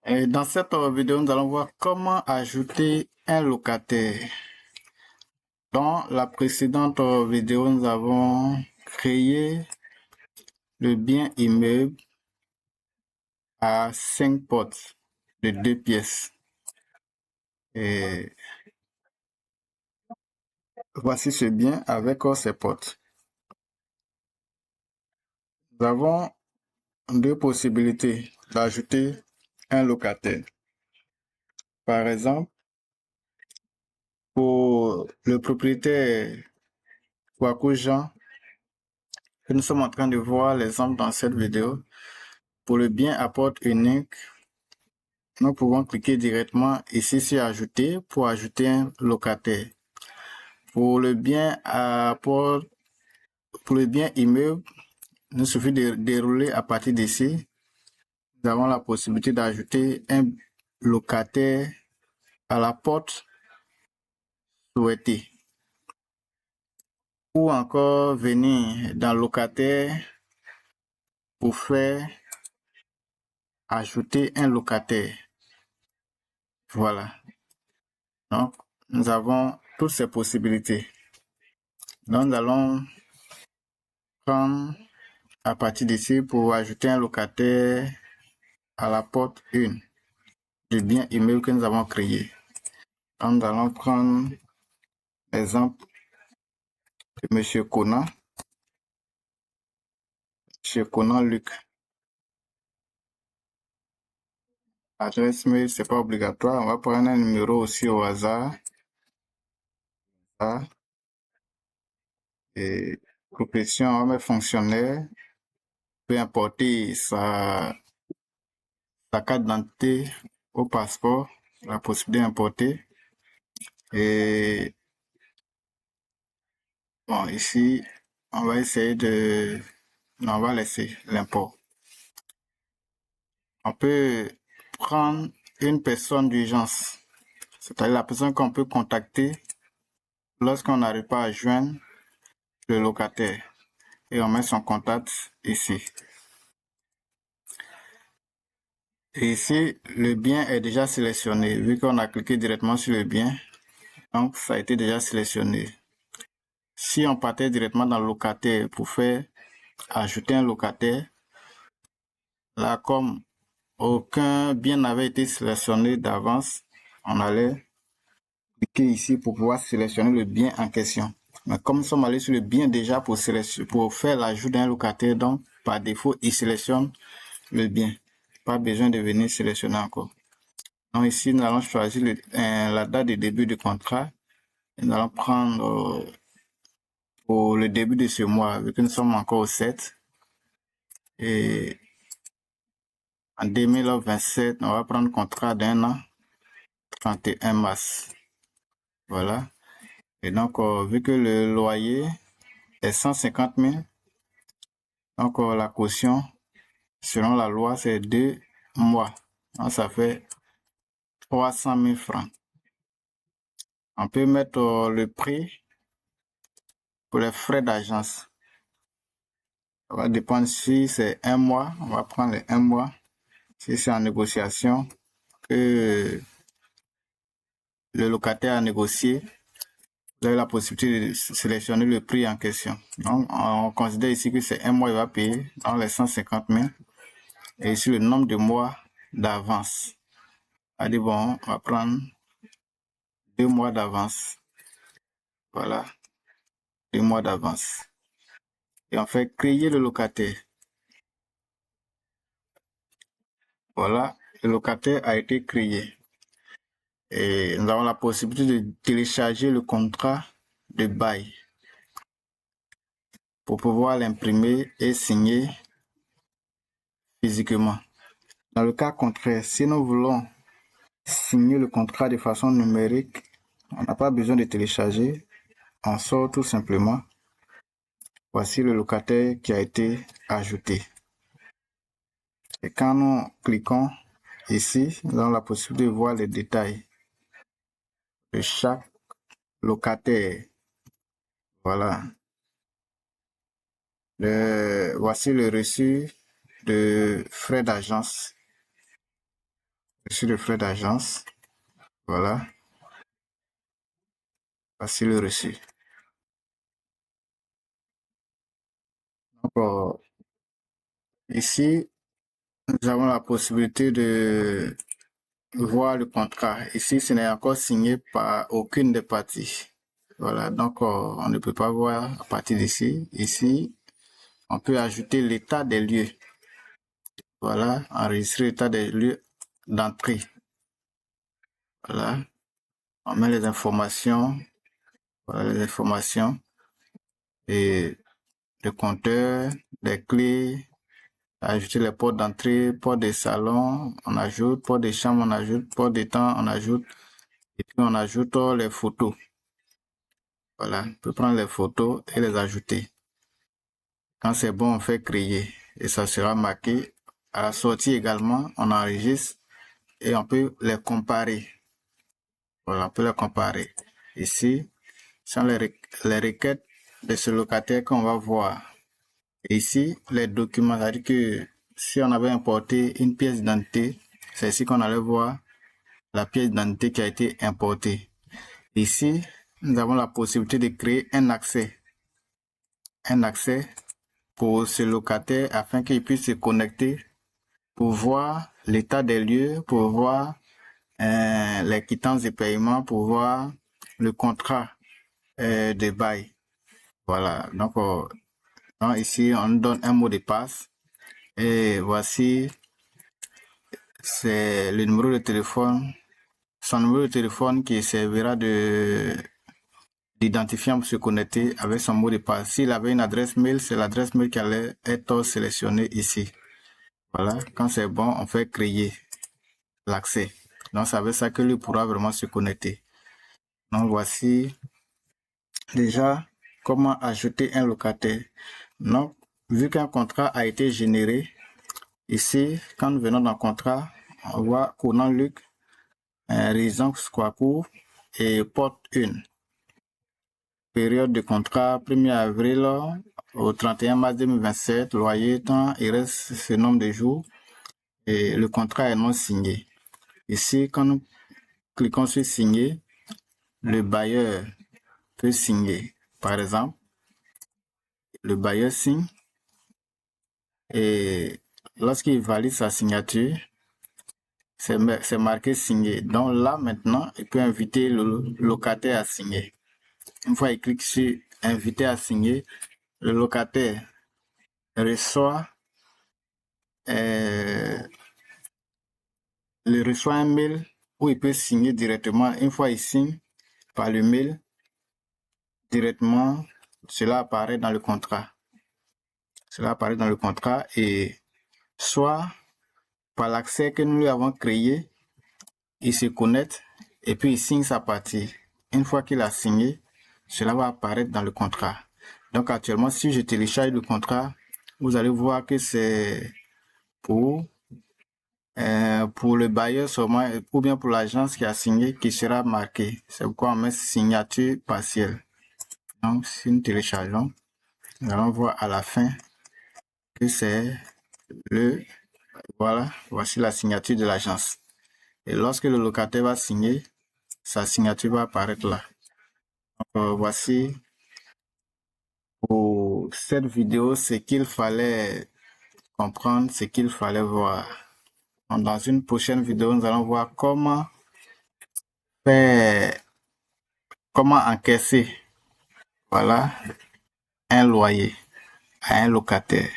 Et dans cette vidéo, nous allons voir comment ajouter un locataire. Dans la précédente vidéo, nous avons créé le bien immeuble à 5 portes de 2 pièces. Et voici ce bien avec ses portes. Nous avons deux possibilités d'ajouter un locataire. Par exemple, pour le propriétaire Kwaku Jean, que nous sommes en train de voir l'exemple dans cette vidéo, pour le bien à porte unique, nous pouvons cliquer directement ici sur ajouter pour ajouter un locataire. Pour le bien immeuble, il suffit de dérouler à partir d'ici. Nous avons la possibilité d'ajouter un locataire à la porte souhaitée. Ou encore venir dans locataire pour faire ajouter un locataire. Voilà. Donc, nous avons toutes ces possibilités. Donc, nous allons prendre à partir d'ici pour ajouter un locataire à la porte 1 du bien immeuble que nous avons créé. Donc, nous allons prendre l'exemple de M. Conan. M. Conan Luc. Adresse mail, c'est pas obligatoire. On va prendre un numéro aussi au hasard. Et profession, on va mettre fonctionnaire. Peut importer sa carte d'identité au passeport, la possibilité d'importer. Et bon, ici, on va essayer de... Non, on va laisser l'import. On peut prendre une personne d'urgence, c'est-à-dire la personne qu'on peut contacter lorsqu'on n'arrive pas à joindre le locataire. Et on met son contact ici. Et ici, le bien est déjà sélectionné, vu qu'on a cliqué directement sur le bien. Donc, ça a été déjà sélectionné. Si on partait directement dans le locataire pour faire ajouter un locataire, là, comme aucun bien n'avait été sélectionné d'avance, on allait cliquer ici pour pouvoir sélectionner le bien en question. Mais comme nous sommes allés sur le bien déjà pour faire l'ajout d'un locataire, donc par défaut, il sélectionne le bien. Pas besoin de venir sélectionner encore. Donc ici, nous allons choisir la date de début du contrat. Et nous allons prendre pour le début de ce mois, vu que nous sommes encore au 7. Et en 2027, on va prendre contrat d'1 an, 31 mars. Voilà. Et donc, vu que le loyer est 150 000, donc la caution, selon la loi, c'est 2 mois. Donc, ça fait 300 000 francs. On peut mettre le prix pour les frais d'agence. Ça va dépendre si c'est 1 mois, on va prendre les 1 mois. Si c'est en négociation, que le locataire a négocié, vous avez la possibilité de sélectionner le prix en question. Donc, on considère ici que c'est 1 mois, il va payer dans les 150 000. Et ici, le nombre de mois d'avance. Allez, bon, on va prendre 2 mois d'avance. Voilà, 2 mois d'avance. Et on fait créer le locataire. Voilà, le locataire a été créé. Et nous avons la possibilité de télécharger le contrat de bail pour pouvoir l'imprimer et signer physiquement. Dans le cas contraire, si nous voulons signer le contrat de façon numérique, on n'a pas besoin de télécharger, on sort tout simplement. Voici le locataire qui a été ajouté. Et quand nous cliquons ici, nous avons la possibilité de voir les détails de chaque locataire. Voilà. Voici le reçu de frais d'agence. Reçu de frais d'agence. Voilà. Voici le reçu. Donc, ici, nous avons la possibilité de voir le contrat. Ici, ce n'est encore signé par aucune des parties. Voilà, donc on ne peut pas voir à partir d'ici. Ici, on peut ajouter l'état des lieux. Voilà, enregistrer l'état des lieux d'entrée. Voilà, on met les informations. Voilà les informations. Et le compteur, les clés, ajouter les portes d'entrée, portes de salon, on ajoute, portes de chambre, on ajoute, portes de temps, on ajoute, et puis on ajoute les photos. Voilà, on peut prendre les photos et les ajouter. Quand c'est bon, on fait créer et ça sera marqué. À la sortie également, on enregistre et on peut les comparer. Voilà, on peut les comparer. Ici, sont les requêtes de ce locataire qu'on va voir. Ici, les documents, c'est-à-dire que si on avait importé une pièce d'identité, c'est ici qu'on allait voir la pièce d'identité qui a été importée. Ici, nous avons la possibilité de créer un accès pour ce locataire afin qu'il puisse se connecter pour voir l'état des lieux, pour voir les quittances de paiement, pour voir le contrat de bail. Voilà, donc ici, on donne un mot de passe et voici, c'est le numéro de téléphone, son numéro de téléphone qui servira d'identifiant pour se connecter avec son mot de passe. S'il avait une adresse mail, c'est l'adresse mail qui allait être sélectionnée ici. Voilà, quand c'est bon, on fait créer l'accès. Donc, c'est avec ça que lui pourra vraiment se connecter. Donc, voici déjà comment ajouter un locataire. Donc, vu qu'un contrat a été généré, ici, quand nous venons dans le contrat, on voit Conan Luc, résidence Kouakou et porte 1. Période de contrat 1er avril au 31 mars 2027, loyer, temps, il reste ce nombre de jours et le contrat est non signé. Ici, quand nous cliquons sur signer, le bailleur peut signer. Par exemple, le bailleur signe et lorsqu'il valide sa signature, c'est marqué signé. Donc là, maintenant, il peut inviter le locataire à signer. Une fois il clique sur inviter à signer, le locataire reçoit un mail où il peut signer directement. Une fois il signe par le mail, directement, cela apparaît dans le contrat. Cela apparaît dans le contrat et soit par l'accès que nous lui avons créé, il se connecte et puis il signe sa partie. Une fois qu'il a signé, cela va apparaître dans le contrat. Donc actuellement, si je télécharge le contrat, vous allez voir que c'est pour le bailleur seulement ou bien pour l'agence qui a signé qui sera marqué. C'est pourquoi on met signature partielle. Donc si nous téléchargeons, nous allons voir à la fin que c'est voilà, voici la signature de l'agence. Et lorsque le locataire va signer, sa signature va apparaître là. Donc, voici pour cette vidéo ce qu'il fallait comprendre, ce qu'il fallait voir. Donc, dans une prochaine vidéo, nous allons voir comment encaisser, voilà, un loyer à un locataire.